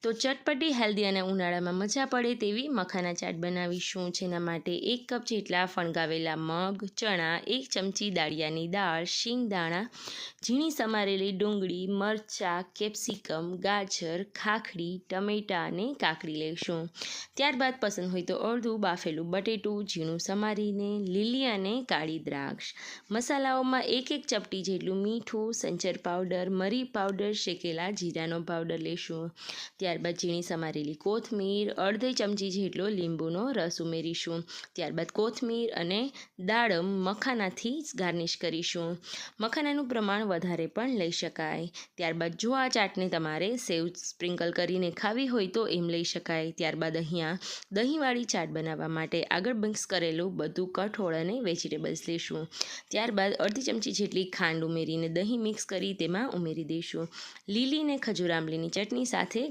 તો ચટપટી હેલ્ધી અને ઉનાળામાં મજા પડે તેવી મખાના ચાટ બનાવીશું. જેના માટે 1 કપ જેટલા ફણગાવેલા મગ, ચણા, 1 ચમચી દાળિયાની દાળ, શીંગદાણા, ઝીણી સમારેલી ડુંગળી, મરચાં, કેપ્સિકમ, ગાજર, ખાખરી, ટમેટાં અને કાકડી લઈશું. ત્યારબાદ પસંદ હોય તો અડધું બાફેલું બટેટું ઝીણું સમારીને, લીલી અને કાળી દ્રાક્ષ. મસાલાઓમાં 1 ચપટી જેટલું મીઠું, સંચર પાવડર, મરી પાવડર, શેકેલા જીરાનો પાવડર લઈશું. ત્યારબાદ ઝીણી સમારેલી કોથમીર, અડધી ચમચી જેટલો લીંબુનો રસ ઉમેરીશું. ત્યારબાદ કોથમીર અને દાડમ મખાનાથી ગાર્નિશ કરીશું. મખાનાનું પ્રમાણ વધારે પણ લઈ શકાય. ત્યારબાદ જો આ ચાટને તમારે સેવ સ્પ્રિંકલ કરીને ખાવી હોય તો એમ લઈ શકાય. ત્યારબાદ અહીંયા દહીંવાળી ચાટ બનાવવા માટે આગળ મિક્સ કરેલું બધું કઠોળ અને વેજીટેબલ્સ લઈશું. ત્યારબાદ અડધી ચમચી જેટલી ખાંડ ઉમેરીને દહીં મિક્સ કરી તેમાં ઉમેરી દઈશું. લીલી ને ખજૂર આંબલીની ચટણી સાથે